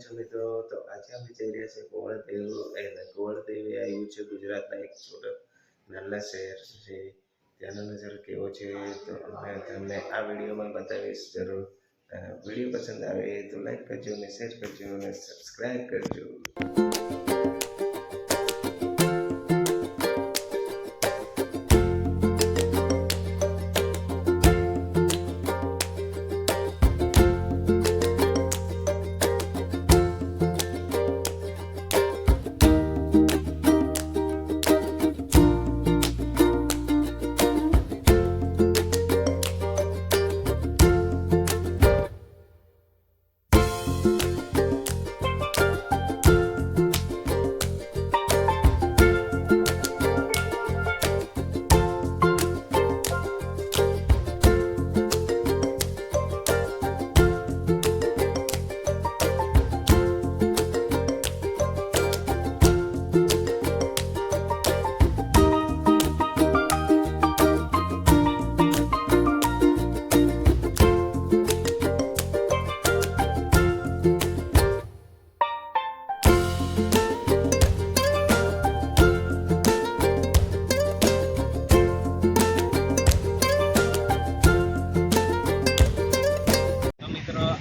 છો મિત્રો, તો આજે અમે જઈ રહ્યા છીએ ગોવર્ધન. ગોવર્ધન આવ્યું છે ગુજરાતના એક છોટો નાના શહેર છે. ત્યાંનો નજારો કેવો છે તો અમે તમને આ વિડીયોમાં બતાવીશ જરૂર. વિડીયો પસંદ આવે તો લાઈક કરજો અને શેર કરજો અને સબસ્ક્રાઈબ કરજો.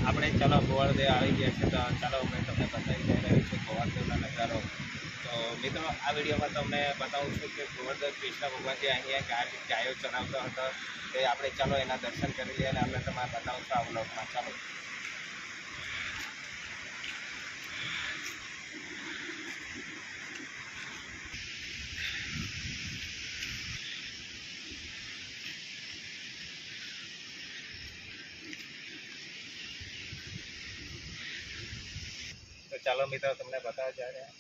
આપણે ચાલો ગોવર્ધન આવી ગયા છે, તો ચાલો મેં તમને બતાવી દઈ રહ્યું છું ગોવર્ધનનો નજારો. તો મિત્રો આ વિડીયોમાં તમને બતાવું છું કે ગોવર્ધન કૃષ્ણ ભગવાન જે અહીંયા ગાયો ચરાવતો હતો તે આપણે ચાલો એના દર્શન કરી લઈએ અને અમે તમારે બતાવું છું આ વ્લોગમાં. ચાલો. તો ચાલો મિત્રો તમને બતાવવા જાય રહ્યા.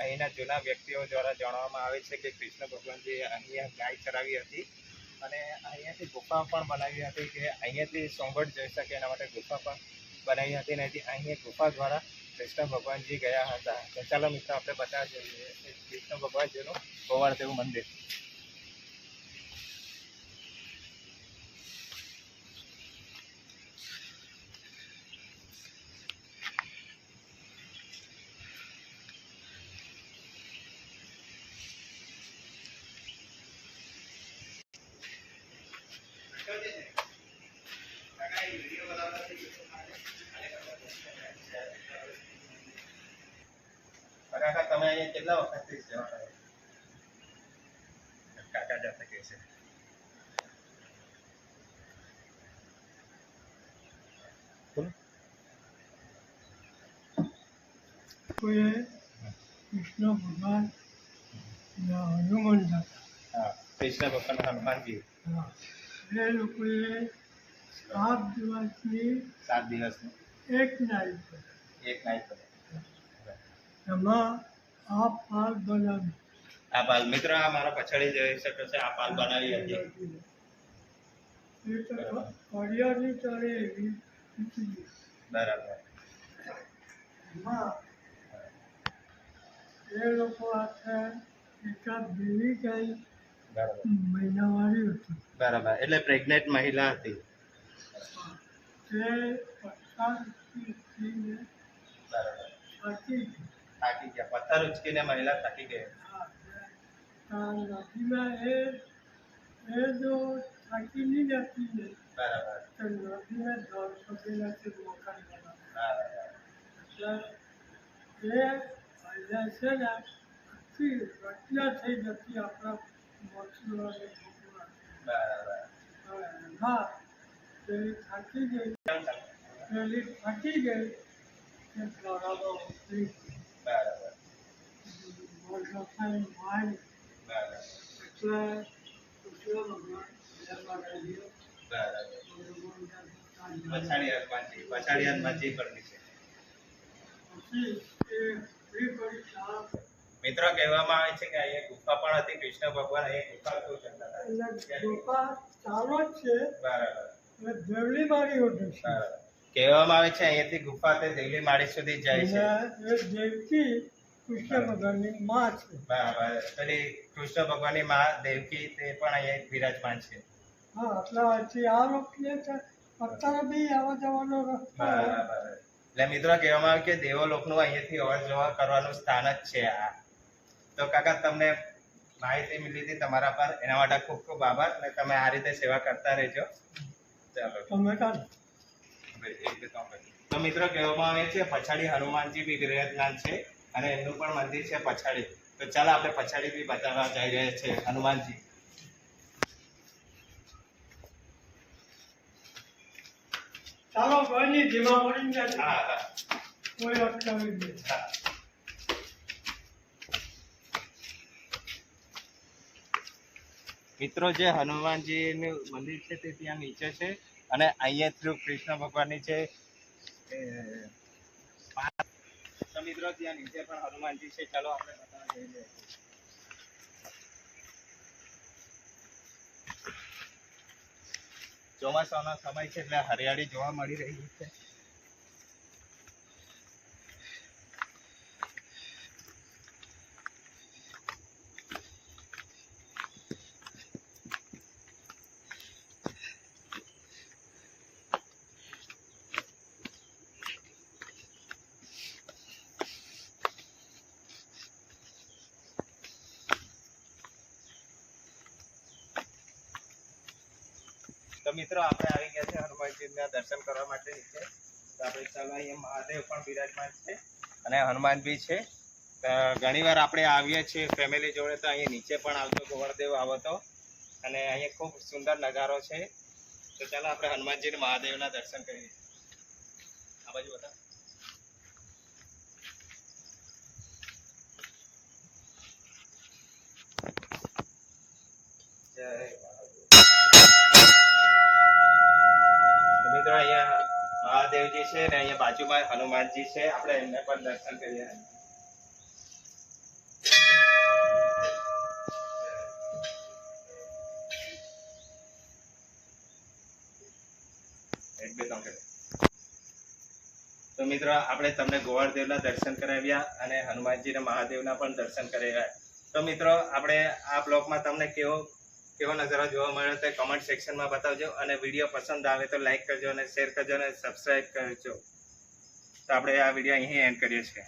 અહીંના જૂના વ્યક્તિઓ દ્વારા જાણવામાં આવે છે કે કૃષ્ણ ભગવાનજી અહીંયા ગાય ચરાવી હતી અને અહીંયાથી ગુફા પણ બનાવી હતી કે અહીંયાથી સોંગઠ જઈ શકે એના માટે ગુફા પણ બનાવી હતી ને અહીંયા ગુફા દ્વારા કૃષ્ણ ભગવાનજી ગયા હતા. તો ચાલો મિત્રો આપણે બતાવવા જઈએ કૃષ્ણ ભગવાનજીનું ગોવર્ધન મંદિર. કાકા તમે અહીંયા કેટલા વખતથી સેવા કરો? કાકા જતા કે છે કોઈએ કૃષ્ણ ભગવાન હનુમાન હતા. હા, કૃષ્ણ ભગવાન હનુમાનજી. એ લોકોએ 7 દિવસની એક નાઈટ એક નાઈટ એમાં આ પાલ બનાવી. આ પાલ મિત્રો આ મારા પછાડી જોઈ શકો છો. આ પાલ બનાવી હતી. એ તો કડિયાની તળે એવી હતી. બરાબર. એમાં એ લોકો હાથે એકાદ દેવી ગાય બરાબર મહિનાવાળી હતી. બરાબર, એટલે પ્રેગ્નેન્ટ મહિલા હતી. તે 50 ઉઠીને બરાબર, થાકી ગઈ. થાકી ગયા. પથ્થર ઉચકીને મહિલા થાકી ગઈ. નદીમાં એ જો થાકી નહીં જતી ને બરાબર તો નદીમાં જળ પકડેલાથી મકાન બનાવે. બરાબર. એટલે એ અહીંયા છે ને આખી રચના થઈ જતી આપણા મછલો અને ઢોકળા. બરાબર. હા, પેલી થાકી ગઈ કે ગળામાં ઉતરી બરાબર. મોઢામાં મારી. બરાબર. એટલે કૃષ્ણ ભગવાન રહ્યો. બરાબર. પછાડી હનુમાનજી કરવી છે. પછી એ ફરી શાળા મિત્રો કહેવામાં આવે છે કે અહીંયા ગુફા પણ હતી. કૃષ્ણ ભગવાન અહીંયા ગુફા શું કરતા હતા? એટલે ગુફા ચાલો જ છે. બરાબર. એટલે દેવલી મારી ઓઢે છે. બરાબર. કહેવામાં આવે છે અહીંયાથી ગુફા તે દેવલી માળી સુધી જાય છે. એ દેવકી કૃષ્ણ ભગવાનની માં છે. બરાબર. પેલી કૃષ્ણ ભગવાનની માં દેવકી તે પણ અહીંયા બિરાજમાન છે. હા, એટલે હજી આ લોકોને અત્યારે બી આવવા જવાનો રસ્તો બરાબર. એટલે મિત્રો કહેવામાં આવે કે દેવલોકનું અહીંયાથી અવર જવર કરવાનું સ્થાન જ છે આ. તો કાકા તમને માહિતી મળી હતી તમારા પર, એના માટે ખૂબ ખૂબ આભાર. અને તમે આ રીતે સેવા કરતા રહેજો. ચાલો તમે કાઢો. તો મિત્રો કહેવામાં આવે છે પછાડી હનુમાનજી બી વિરાજમાન છે અને એમનું પણ મંદિર છે પછાડી. તો ચાલો આપણે પછાડી બી બતાવવા જઈ રહ્યા છે હનુમાનજી. ચાલો ભાઈની ધીમા પડી જાય, હા હા કોઈ અટકાવી દે. હા. મિત્રો જે હનુમાનજીનું મંદિર છે તે ત્યાં નીચે છે અને અહીંયા શ્રી કૃષ્ણ ભગવાનની છે. તો મિત્રો ત્યાં નીચે પણ હનુમાનજી છે. ચાલો આપણે બતાવવા જઈ રહ્યા છીએ. ચોમાસાનો સમય છે એટલે હરિયાળી જોવા મળી રહી છે. તો મિત્રો આપણે આવી ગયા છે હનુમાનજીના દર્શન કરવા માટે નીચે. તો આપણે ચાલો અહીંયા મહાદેવ પણ બિરાજમાન છે અને હનુમાન બી છે. ઘણી વાર આપણે આવીએ છીએ ફેમિલી જોડે તો અહીંયા નીચે પણ આવતો ગોવર્ધદેવ આવતો અને અહીંયા ખૂબ સુંદર નજારો છે. તો ચાલો આપણે હનુમાનજી અને મહાદેવના દર્શન કરીએ. આ બાજુ બતા. જય મિત્રો અહીંયા મહાદેવજી છે ને અહીંયા બાજુમાં હનુમાનજી છે. આપણે એમને પણ દર્શન કરીએ. તો મિત્રો આપણે તમને ગોવર્ધદેવના દર્શન કરાવ્યા અને હનુમાનજી અને મહાદેવના પણ દર્શન કરાવ્યા. તો મિત્રો આપણે આ બ્લોગમાં તમને કેવો નજારો જોવા મળ્યો તે કમેન્ટ સેક્શનમાં બતાવજો અને વિડીયો પસંદ આવે તો લાઈક કરજો અને શેર કરજો અને સબસ્ક્રાઈબ કરજો. તો આપણે આ વિડીયો અહીં એન્ડ કરીએ છીએ.